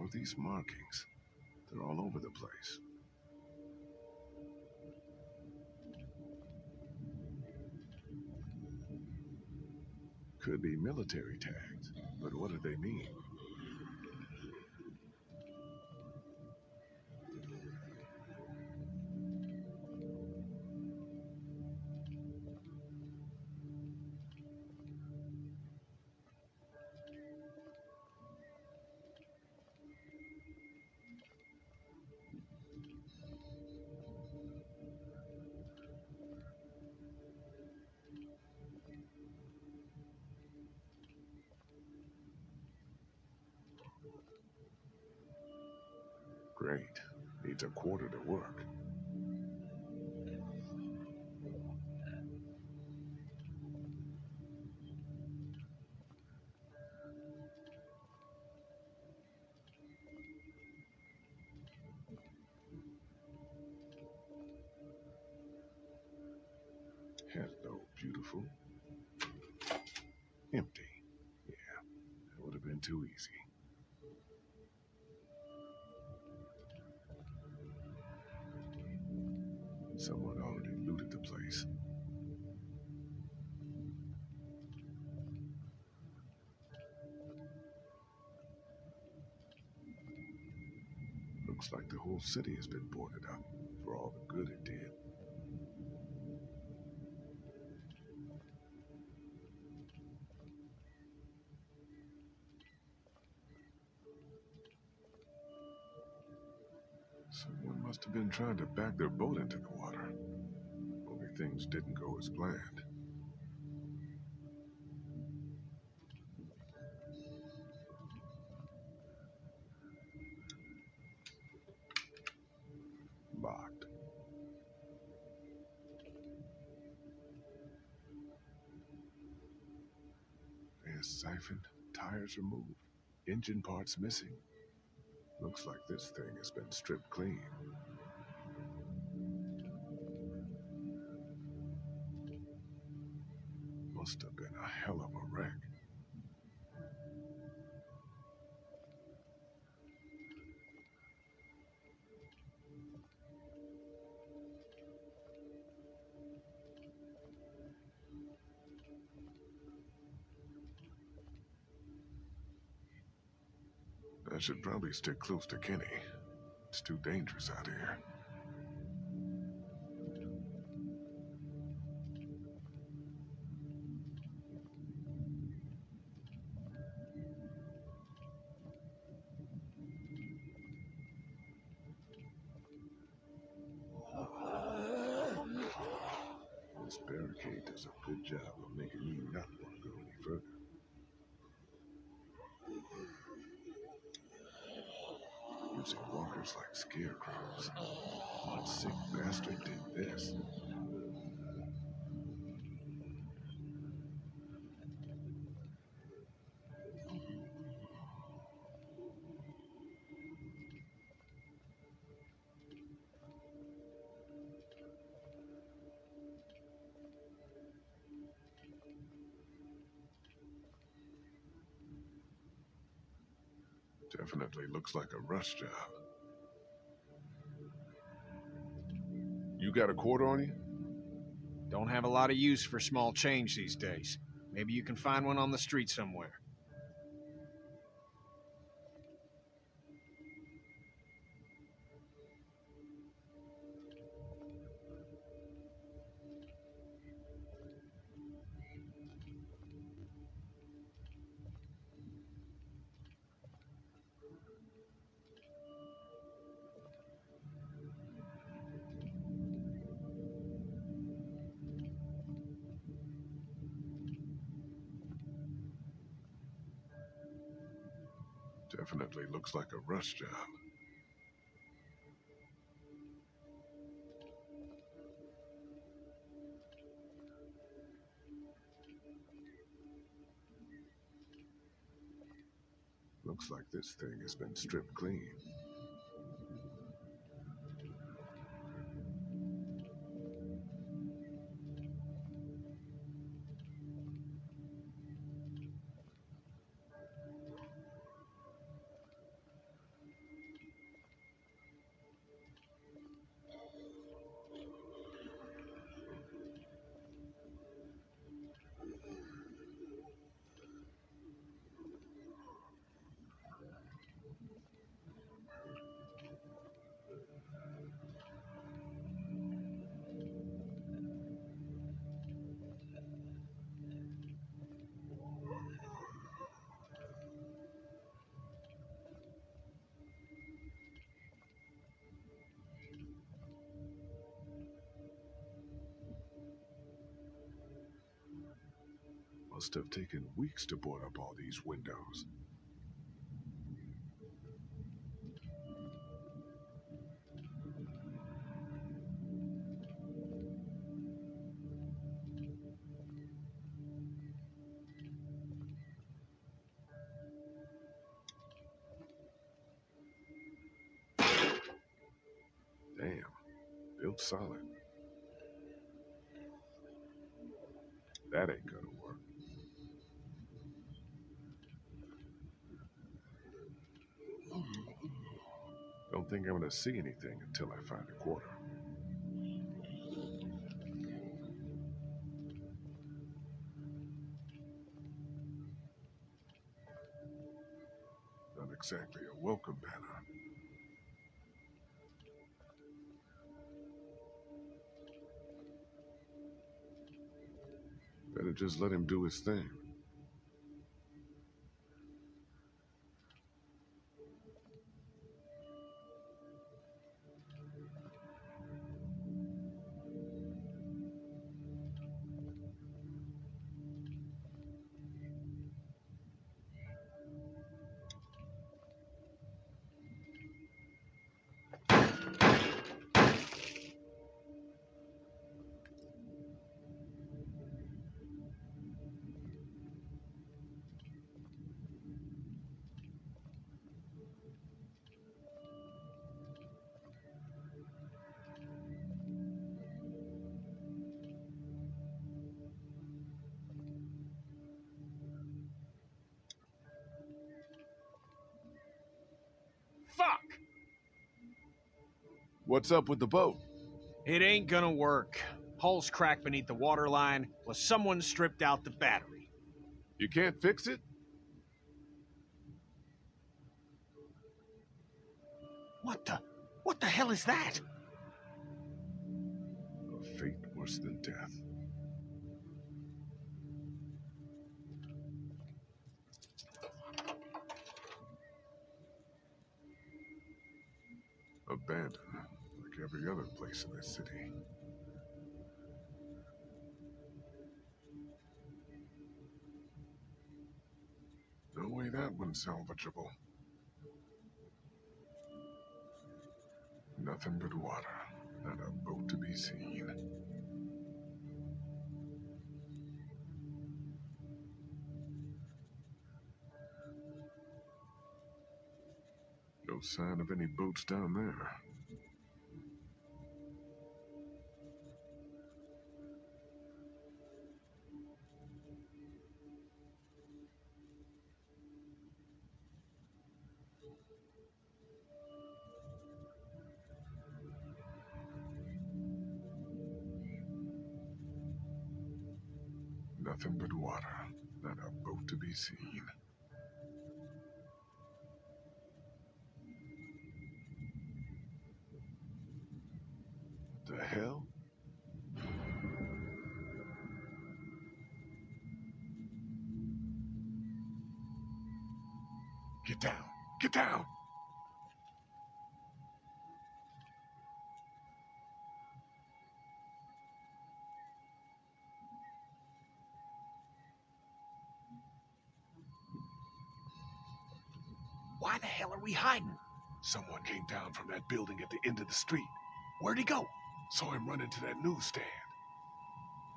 are these markings? They're all over the place. Could be military tags, but what do they mean? Great. Needs a quarter to work. Hello, beautiful. Empty. Yeah, that would have been too easy. Someone already looted the place. Looks like the whole city has been boarded up for all the good it did. Someone must have been trying to back their boat into the water. Only things didn't go as planned. Locked. Air siphoned, tires removed, engine parts missing. Looks like this thing has been stripped clean. Must have been a hell of a wreck. I should probably stick close to Kenny. It's too dangerous out here. This barricade does a good job of making me not want to go any further. Using walkers like scarecrows. What sick bastard did this? Definitely looks like a rush job. You got a quarter on you? Don't have a lot of use for small change these days. Maybe you can find one on the street somewhere. Definitely looks like a rush job. Looks like this thing has been stripped clean. Must have taken weeks to board up all these windows. Damn, built solid. That ain't gonna work. Don't think I'm gonna see anything until I find a quarter. Not exactly a welcome banner. Better just let him do his thing. Fuck! What's up with the boat? It ain't gonna work. Hull's cracked beneath the waterline, plus someone stripped out the battery. You can't fix it? What the hell is that? A fate worse than death. Abandoned, like every other place in this city. No way that one's salvageable. Nothing but water, not a boat to be seen. No sign of any boats down there. Nothing but water, not a boat to be seen. The hell? Get down! Get down! Why the hell are we hiding? Someone came down from that building at the end of the street. Where'd he go? Saw him run into that newsstand.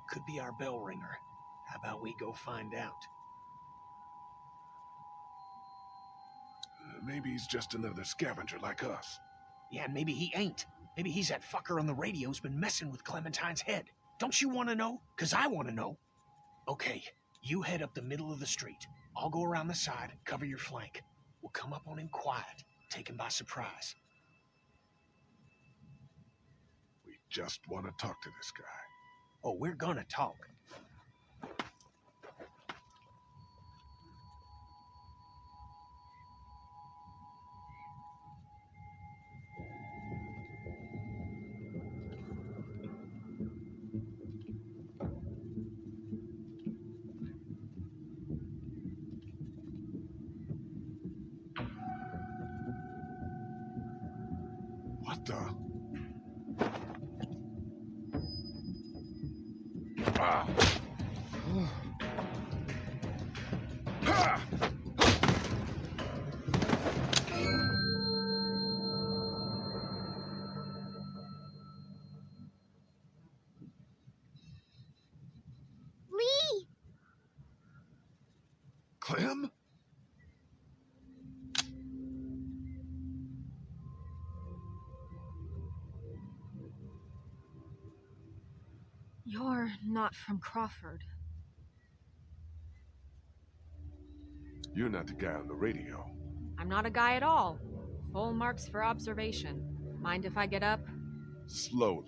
Could be our bell ringer. How about we go find out? Maybe he's just another scavenger like us. Yeah, and maybe he ain't. Maybe he's that fucker on the radio who's been messing with Clementine's head. Don't you want to know? 'Cause I want to know. Okay, you head up the middle of the street. I'll go around the side, cover your flank. We'll come up on him quiet, take him by surprise. We just want to talk to this guy. Oh, we're gonna talk. What the? Ah. Lee! Clem? You're not from Crawford. You're not the guy on the radio. I'm not a guy at all. Full marks for observation. Mind if I get up? Slowly.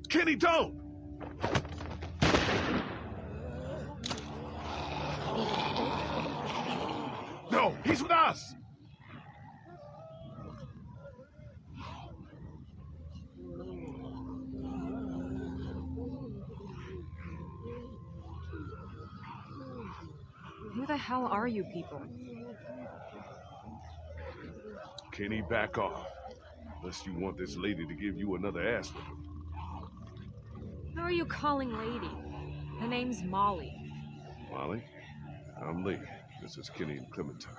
Kenny, don't! No, he's with us! Who the hell are you people? Kenny, back off. Unless you want this lady to give you another ass whipping. Who are you calling lady? Her name's Molly. Molly, I'm Lee. This is Kenny and Clementine.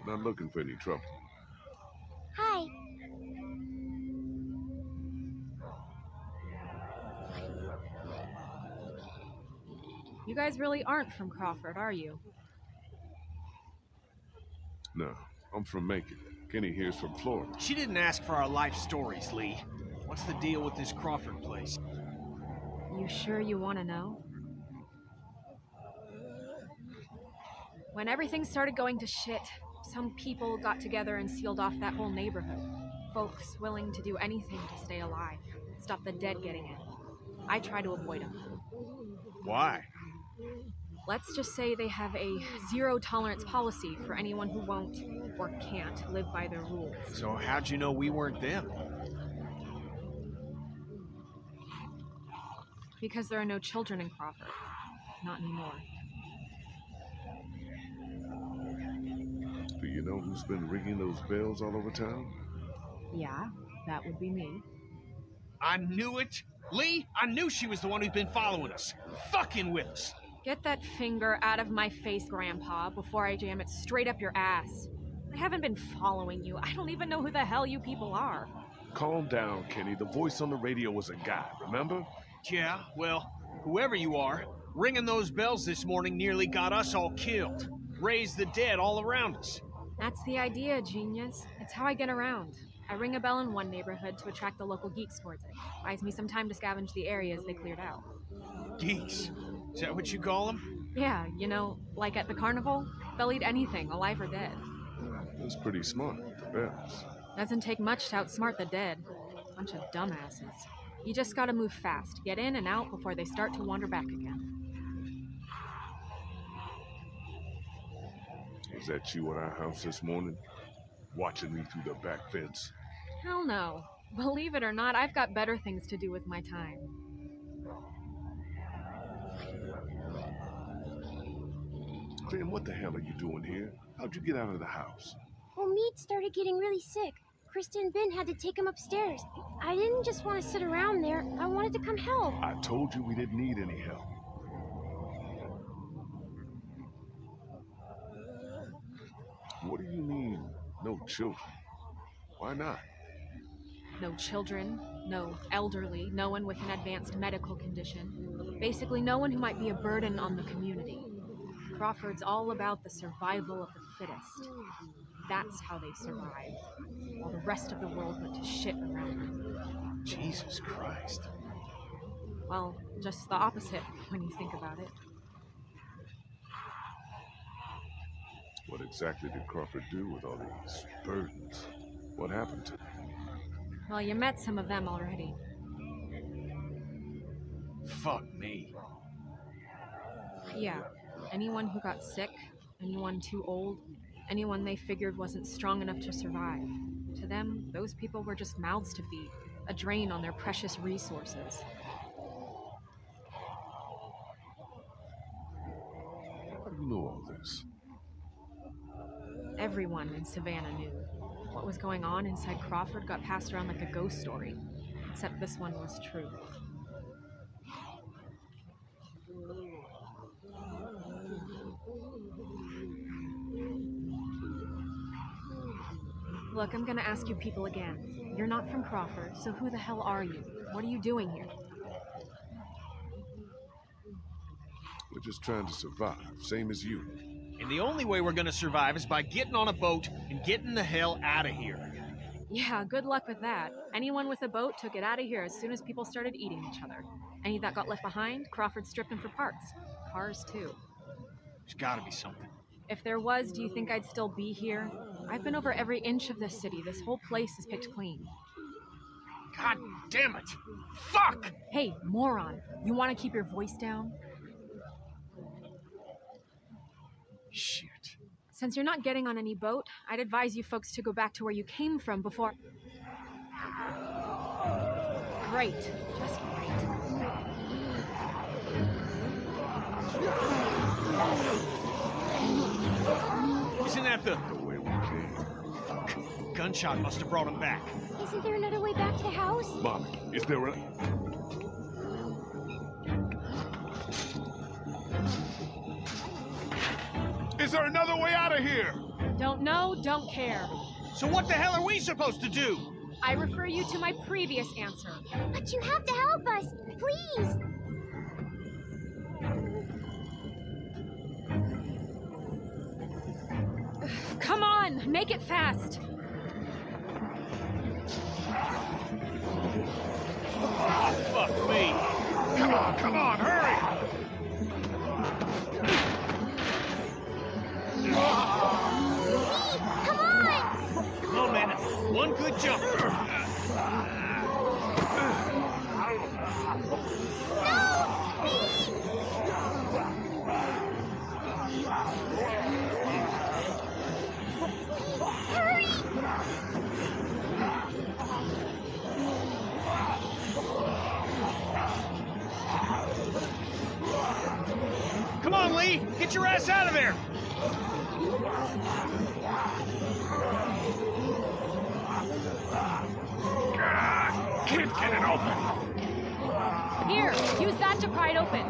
Not looking for any trouble. Hi. You guys really aren't from Crawford, are you? No, I'm from Macon. Kenny here's from Florida. She didn't ask for our life stories, Lee. What's the deal with this Crawford place? You sure you want to know? When everything started going to shit, some people got together and sealed off that whole neighborhood. Folks willing to do anything to stay alive, stop the dead getting in. I try to avoid them. Why? Let's just say they have a zero-tolerance policy for anyone who won't or can't live by their rules. So how'd you know we weren't them? Because there are no children in Crawford. Not anymore. Do you know who's been ringing those bells all over town? Yeah, that would be me. I knew it! Lee, I knew she was the one who's been following us. Fucking with us. Get that finger out of my face, Grandpa, before I jam it straight up your ass. I haven't been following you. I don't even know who the hell you people are. Calm down, Kenny. The voice on the radio was a guy, remember? Yeah, well, whoever you are, ringing those bells this morning nearly got us all killed. Raised the dead all around us. That's the idea, genius. It's how I get around. I ring a bell in one neighborhood to attract the local geeks towards it. Buys me some time to scavenge the areas they cleared out. Geeks? Is that what you call them? Yeah, you know, like at the carnival, they'll eat anything, alive or dead. That's pretty smart, the bells. Doesn't take much to outsmart the dead. Bunch of dumbasses. You just gotta move fast, get in and out before they start to wander back again. Was that you at our house this morning? Watching me through the back fence? Hell no. Believe it or not, I've got better things to do with my time. Clem, what the hell are you doing here? How'd you get out of the house? Well, Mead started getting really sick. Krista and Ben had to take him upstairs. I didn't just want to sit around there. I wanted to come help. I told you we didn't need any help. What do you mean, no children? Why not? No children, no elderly, no one with an advanced medical condition. Basically, no one who might be a burden on the community. Crawford's all about the survival of the fittest. That's how they survived, while the rest of the world went to shit around them. Jesus Christ. Well, just the opposite when you think about it. What exactly did Crawford do with all these burdens? What happened to them? Well, you met some of them already. Fuck me. Yeah, anyone who got sick, anyone too old, anyone they figured wasn't strong enough to survive. To them, those people were just mouths to feed, a drain on their precious resources. was. Everyone in Savannah knew. What was going on inside Crawford got passed around like a ghost story. Except this one was true. Look, I'm gonna ask you people again. You're not from Crawford, so who the hell are you? What are you doing here? We're just trying to survive, same as you. And the only way we're gonna survive is by getting on a boat and getting the hell out of here. Yeah, good luck with that. Anyone with a boat took it out of here as soon as people started eating each other. Any that got left behind, Crawford stripped them for parts. Cars, too. There's gotta be something. If there was, do you think I'd still be here? I've been over every inch of this city. This whole place is picked clean. God damn it! Fuck! Hey, moron. You want to keep your voice down? Shit. Since you're not getting on any boat, I'd advise you folks to go back to where you came from before... Great. Just great. Isn't that the way we came? Fuck. Gunshot must have brought him back. Isn't there another way back to the house? Mommy, is there a... Is there another way out of here? Don't know, don't care. So what the hell are we supposed to do? I refer you to my previous answer. But you have to help us, please! Come on, make it fast. Oh, fuck me. Come on, hurry! Come on! Come on, man. One good jump. Come on, Lee! Get your ass out of there! Can't get it open! Here, use that to pry it open.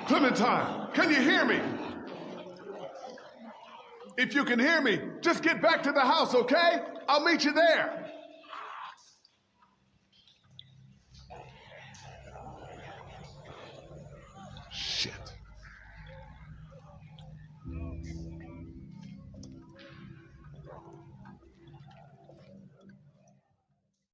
Clementine, can you hear me? If you can hear me, just get back to the house, okay? I'll meet you there. Shit.